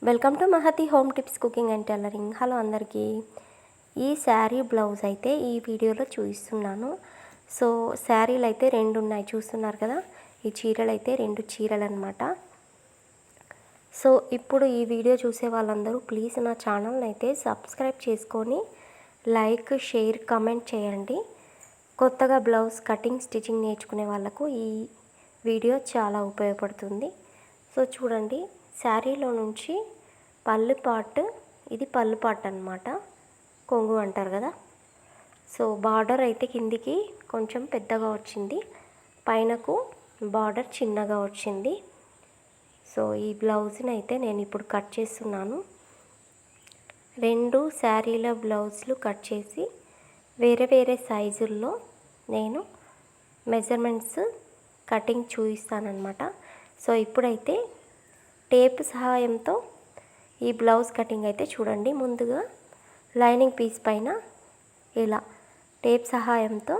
Welcome to Mahathi home tips cooking and tailoring. Hello అందరికీ. ఈ sari blouse అయితే ఈ వీడియోలో చూపిస్తున్నాను. సో శారీలు అయితే రెండు ఉన్నాయి, చూస్తున్నారు కదా. ఈ చీరలు అయితే రెండు చీరలు అనమాట. సో ఇప్పుడు ఈ వీడియో చూసే వాళ్ళందరూ ప్లీజ్ నా ఛానల్ని అయితే సబ్స్క్రైబ్ చేసుకొని లైక్, షేర్, కమెంట్ చేయండి. కొత్తగా బ్లౌజ్ కటింగ్, స్టిచ్చింగ్ నేర్చుకునే వాళ్ళకు ఈ వీడియో చాలా ఉపయోగపడుతుంది. సో చూడండి, శారీలో నుంచి పళ్ళు పార్ట్, ఇది పళ్ళు పార్ట్ అనమాట, కొంగు అంటారు కదా. సో బార్డర్ అయితే కిందికి కొంచెం పెద్దగా వచ్చింది, పైనకు బార్డర్ చిన్నగా వచ్చింది. సో ఈ బ్లౌజ్ని అయితే నేను ఇప్పుడు కట్ చేస్తున్నాను. రెండు శారీల బ్లౌజ్లు కట్ చేసి వేరే వేరే సైజుల్లో నేను మెజర్మెంట్స్ కటింగ్ చూపిస్తానమాట. సో ఇప్పుడైతే టేప్ సహాయంతో ఈ బ్లౌజ్ కటింగ్ అయితే చూడండి. ముందుగా లైనింగ్ పీస్ పైన ఇలా టేప్ సహాయంతో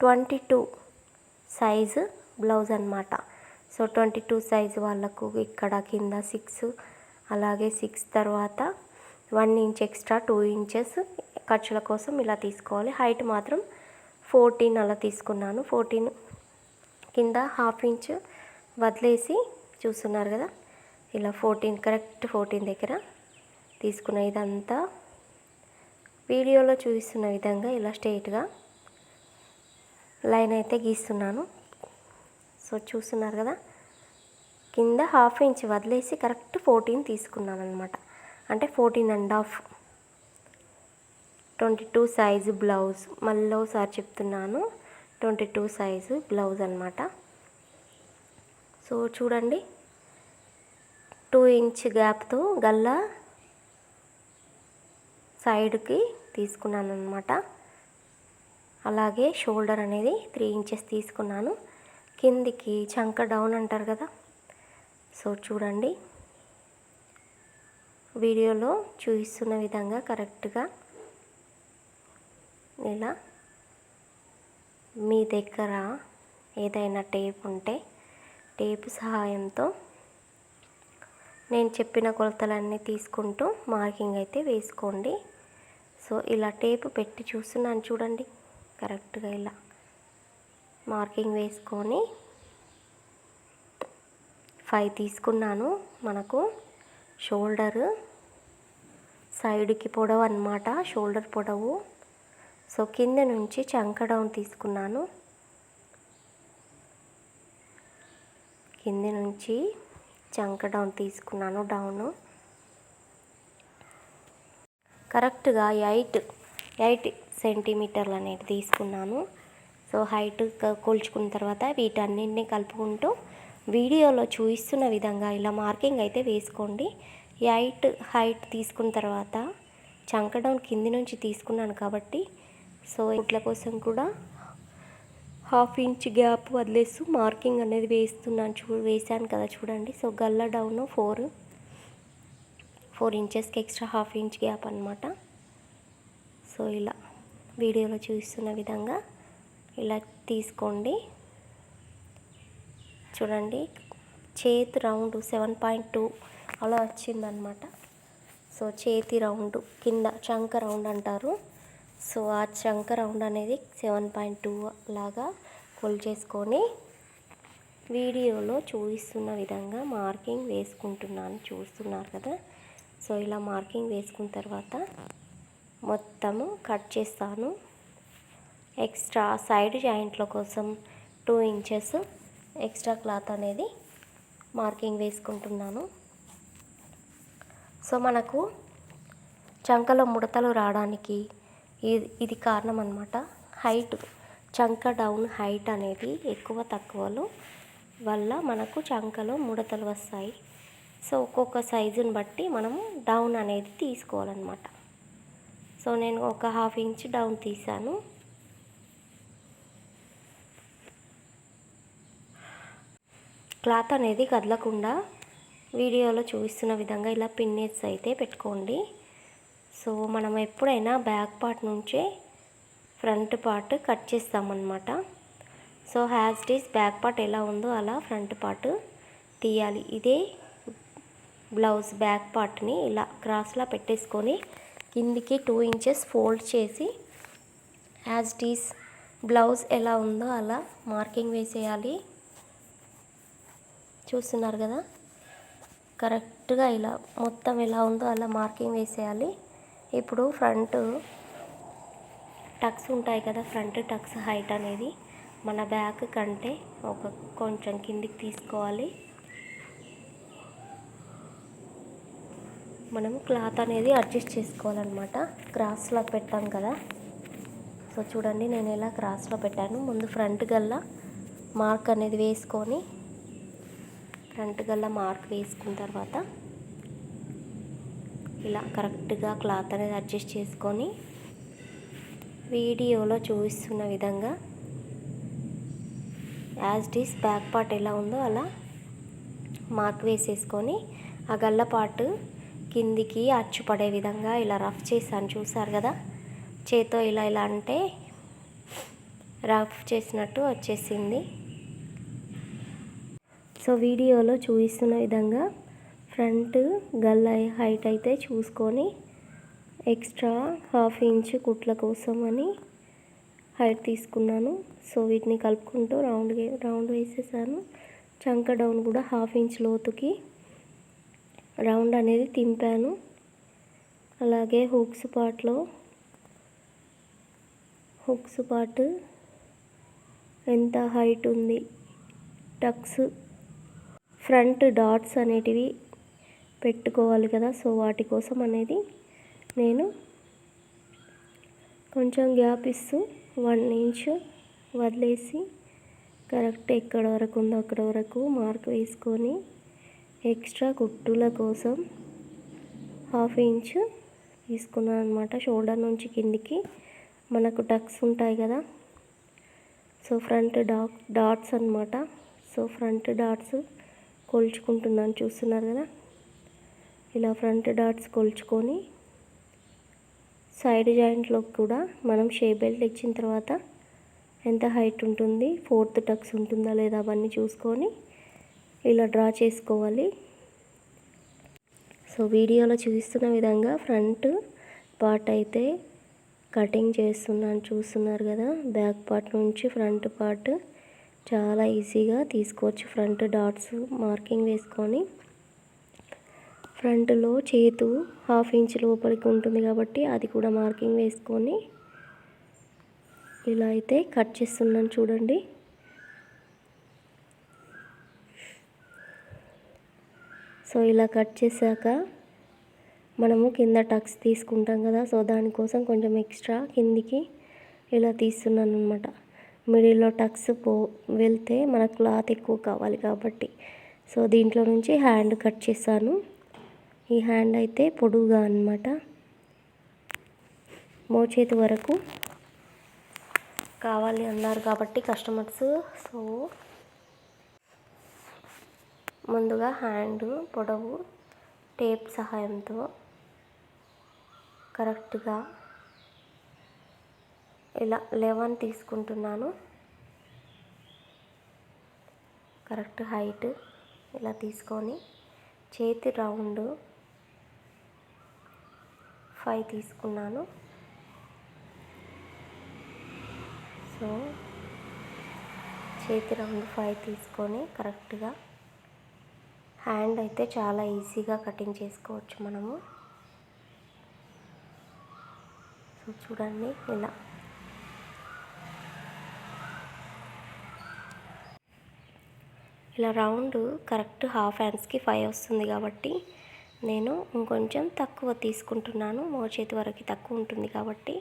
22 సైజు బ్లౌజ్ అనమాట. సో 22 సైజు వాళ్ళకు ఇక్కడ కింద 6, అలాగే 6 తర్వాత 1 ఇంచ్ ఎక్స్ట్రా 2 ఇంచెస్ ఖర్చుల కోసం ఇలా తీసుకోవాలి. హైట్ మాత్రం 14 అలా తీసుకున్నాను. 14 కింద హాఫ్ ఇంచ్ వదిలేసి చూస్తున్నారు కదా, ఇలా 14 కరెక్ట్ 14 దగ్గర తీసుకున్న ఇదంతా వీడియోలో చూపిస్తున్న విధంగా ఇలా స్ట్రైట్గా లైన్ అయితే గీస్తున్నాను. సో చూస్తున్నారు కదా, కింద హాఫ్ ఇంచ్ వదిలేసి కరెక్ట్ 14 తీసుకున్నాను అనమాట. అంటే 14.5 22 సైజు బ్లౌజ్. మళ్ళీ ఒకసారి చెప్తున్నాను, 22 సైజు బ్లౌజ్ అనమాట. సో చూడండి, 2 ఇంచ్ గ్యాప్తో గల్లా సైడ్కి తీసుకున్నాను అనమాట. అలాగే షోల్డర్ అనేది 3 ఇంచెస్ తీసుకున్నాను. కిందికి చంక డౌన్ అంటారు కదా. సో చూడండి, వీడియోలో చూపిస్తున్న విధంగా కరెక్ట్గా ఇలా మీ దగ్గర ఏదైనా టేప్ ఉంటే టేప్ సహాయంతో నేను చెప్పిన కొలతలన్నీ తీసుకుంటూ మార్కింగ్ అయితే వేసుకోండి. సో ఇలా టేప్ పెట్టి చూస్తున్నాను చూడండి, కరెక్ట్గా ఇలా మార్కింగ్ వేసుకొని 5 తీసుకున్నాను. మనకు షోల్డర్ సైడ్కి పొడవు అన్నమాట, షోల్డర్ పొడవు. సో కింద నుంచి చంక డౌన్ తీసుకున్నాను. కింద నుంచి చంక డౌన్ తీసుకున్నాను. డౌను కరెక్ట్గా 8 సెంటీమీటర్లు అనేది తీసుకున్నాను. సో హైట్ కొలుచుకున్న తర్వాత వీటన్నింటినీ కలుపుకుంటూ వీడియోలో చూపిస్తున్న విధంగా ఇలా మార్కింగ్ అయితే వేసుకోండి. 8 హైట్ తీసుకున్న తర్వాత చంక డౌన్ కింది నుంచి తీసుకున్నాను కాబట్టి సో ఇట్ల కోసం కూడా హాఫ్ ఇంచ్ గ్యాప్ వదిలేస్తూ మార్కింగ్ అనేది వేస్తున్నాను. వేసాను కదా చూడండి. సో గల్ల డౌన్ 4 ఇంచెస్కి ఎక్స్ట్రా హాఫ్ ఇంచ్ గ్యాప్ అనమాట. సో ఇలా వీడియోలో చూస్తున్న విధంగా ఇలా తీసుకోండి. చూడండి, చేతి రౌండ్ 7.2 అలా వచ్చిందనమాట. సో చేతి రౌండ్ కింద చంక రౌండ్ అంటారు. సో ఆ చంక రౌండ్ అనేది 7.2 లాగా కొలిచేసుకొని వీడియోలో చూపిస్తున్న విధంగా మార్కింగ్ వేసుకుంటున్నాను, చూస్తున్నారు కదా. సో ఇలా మార్కింగ్ వేసుకున్న తర్వాత మొత్తము కట్ చేస్తాను. ఎక్స్ట్రా సైడ్ జాయింట్ల కోసం 2 ఇంచెస్ ఎక్స్ట్రా క్లాత్ అనేది మార్కింగ్ వేసుకుంటున్నాను. సో మనకు చంకలో ముడతలు రావడానికి ఇది కారణం అన్నమాట. హైట్, చంక డౌన్ హైట్ అనేది ఎక్కువ తక్కువలో వల్ల మనకు చంకలో ముడతలు వస్తాయి. సో ఒక్కొక్క సైజుని బట్టి మనము డౌన్ అనేది తీసుకోవాలన్నమాట. సో నేను ఒక హాఫ్ ఇంచ్ డౌన్ తీసాను. క్లాత్ అనేది కదలకుండా వీడియోలో చూపిస్తున్న విధంగా ఇలా పిన్నేస్ అయితే పెట్టుకోండి. సో మనం ఎప్పుడైనా బ్యాక్ పార్ట్ నుంచే ఫ్రంట్ పార్ట్ కట్ చేస్తామన్నమాట. So has it is back part ఎలా ఉందో అలా ఫ్రంట్ పార్ట్ తీయాలి. ఇదే బ్లౌజ్ బ్యాక్ పార్ట్ని ఇలా క్రాస్లా పెట్టేసుకొని కిందికి 2 ఇంచెస్ ఫోల్డ్ చేసి యాజ్ ఇట్ ఈస్ బ్లౌజ్ ఎలా ఉందో అలా మార్కింగ్ వేసేయాలి. చూస్తున్నారు కదా, కరెక్ట్గా ఇలా మొత్తం ఎలా ఉందో అలా మార్కింగ్ వేసేయాలి. ఇప్పుడు ఫ్రంట్ టక్స్ ఉంటాయి కదా, ఫ్రంట్ టక్స్ హైట్ అనేది మన బ్యాక్ కంటే కొంచెం కిందికి తీసుకోవాలి. మనం క్లాత్ అనేది అడ్జస్ట్ చేసుకోవాలన్నమాట. క్రాస్లో పెట్టాం కదా, సో చూడండి నేను ఇలా క్రాస్లో పెట్టాను. ముందు ఫ్రంట్ గల్లా మార్క్ అనేది వేసుకొని ఫ్రంట్ గల్లా మార్క్ వేసుకున్న తర్వాత ఇలా కరెక్ట్గా క్లాత్ అనేది అడ్జస్ట్ చేసుకొని వీడియోలో చూపిస్తున్న విధంగా as it is back part ఎలా ఉందో అలా మార్క్ వేసేసుకొని ఆ గల్ల పార్ట్ కిందికి అచ్చు పడే విధంగా ఇలా రఫ్ చేశాను. చూసారు కదా, చేత్తో ఇలా ఇలా అంటే రఫ్ చేసినట్టు వచ్చేసింది. సో వీడియోలో చూపిస్తున్న విధంగా ఫ్రంట్ గల్ల హైట్ అయితే చూసుకొని ఎక్స్ట్రా 1/2 ఇంచ్ కుట్ల కోసం అని హైట్ తీసుకున్నాను. సో వీటిని కలుపుకుంటూ రౌండ్ వేసేసాను. చంక డౌన్ కూడా 1/2 ఇంచ్ లోతుకి రౌండ్ అనేది తింపాను. అలాగే హుక్స్ పార్ట్ ఎంత హైట్ ఉంది, టక్స్ ఫ్రంట్ డాట్స్ అనేటివి పెట్టుకోవాలి కదా, సో వాటి కోసం అనేది నేను కొంచెం గ్యాప్ ఇస్తూ 1 ఇంచ్ వదిలేసి కరెక్ట్ ఎక్కడ వరకు ఉందో అక్కడ వరకు మార్క్ వేసుకొని ఎక్స్ట్రా కుట్టుల కోసం 1/2 ఇంచ్ తీసుకున్నాను అనమాట. షోల్డర్ నుంచి కిందికి మనకు టక్స్ ఉంటాయి కదా, సో ఫ్రంట్ డాట్స్ అనమాట. సో ఫ్రంట్ డాట్స్ కొలుచుకుంటున్నాను. చూస్తున్నారు కదా, ఇలా ఫ్రంట్ డాట్స్ కొలుచుకొని సైడ్ జాయింట్లో కూడా మనం షేప్ బెల్ట్ ఇచ్చిన తర్వాత ఎంత హైట్ ఉంటుంది, 4th టక్స్ ఉంటుందా లేదా అవన్నీ చూసుకొని ఇలా డ్రా చేసుకోవాలి. సో వీడియోలో చూపిస్తున్న విధంగా ఫ్రంట్ పార్ట్ అయితే కటింగ్ చేస్తున్నాను. చూస్తున్నారు కదా, బ్యాక్ పార్ట్ నుంచి ఫ్రంట్ పార్ట్ చాలా ఈజీగా తీసుకోవచ్చు. ఫ్రంట్ డాట్స్ మార్కింగ్ వేసుకొని ఫ్రంట్లో చేతు 1/2 ఇంచ్ లోపలికి ఉంటుంది కాబట్టి అది కూడా మార్కింగ్ వేసుకొని ఇలా అయితే కట్ చేస్తున్నాను. చూడండి, సో ఇలా కట్ చేశాక మనము కింద టక్స్ తీసుకుంటాం కదా, సో దానికోసం కొంచెం ఎక్స్ట్రా కిందికి ఇలా తీస్తున్నాను అనమాట. మిడిల్లో టక్స్ వెళ్తే మన క్లాత్ ఎక్కువ కావాలి కాబట్టి సో దీంట్లో నుంచి హ్యాండ్ కట్ చేశాను. ఈ హ్యాండ్ అయితే పొడుగుగా అనమాట, మోచేతి వరకు కావాలి అన్నారు కాబట్టి కస్టమర్స్. సో ముందుగా హ్యాండ్ పొడవు టేప్ సహాయంతో కరెక్ట్గా ఇలా 11 తీసుకుంటున్నాను. కరెక్ట్ హైట్ ఇలా తీసుకొని చేతి రౌండ్ 5 తీసుకున్నాను. సో చేతి రౌండ్ 5 తీసుకొని కరెక్ట్గా హ్యాండ్ అయితే చాలా ఈజీగా కటింగ్ చేసుకోవచ్చు మనము. సో చూడండి, ఇలా రౌండ్ కరెక్ట్ హాఫ్ హ్యాండ్స్కి 5 వస్తుంది కాబట్టి నేను ఇంకొంచెం తక్కువ తీసుకుంటున్నాను. మోచేతి వరకు తక్కువ ఉంటుంది కాబట్టి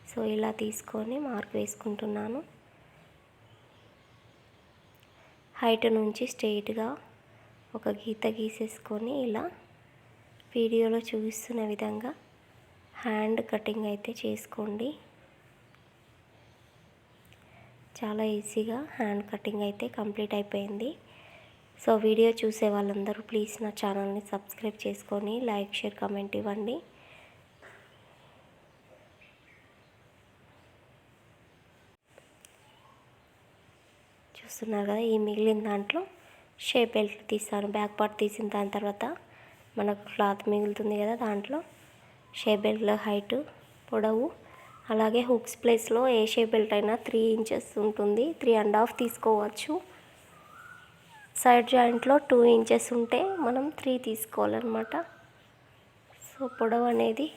సో ఇలా తీసుకొని మార్క్ వేసుకుంటున్నాను. హైట్ నుంచి స్ట్రెయిట్గా ఒక గీత గీసేసుకొని ఇలా వీడియోలో చూపిస్తున్న విధంగా హ్యాండ్ కటింగ్ అయితే చేసుకోండి. చాలా ఈజీగా హ్యాండ్ కటింగ్ అయితే కంప్లీట్ అయిపోయింది. సో వీడియో చూసే వాళ్ళందరూ ప్లీజ్ నా ఛానల్ని సబ్స్క్రైబ్ చేసుకొని లైక్, షేర్, కామెంట్ ఇవ్వండి. చూస్తున్నారు కదా, ఈ మిగిలిన దాంట్లో షేప్ బెల్ట్ తీసాను. బ్యాక్ పార్ట్ తీసిన దాని తర్వాత మనకు క్లాత్ మిగులుతుంది కదా, దాంట్లో షే బెల్ట్ హైటు పొడవు, అలాగే హుక్స్ ప్లేస్లో ఏ షే బెల్ట్ అయినా 3 ఇంచెస్ ఉంటుంది, 3.5 తీసుకోవచ్చు. సైడ్ జాయింట్లో 2 ఇంచెస్ ఉంటే మనం 3 తీసుకోవాలన్నమాట. సో పొడవు అనేది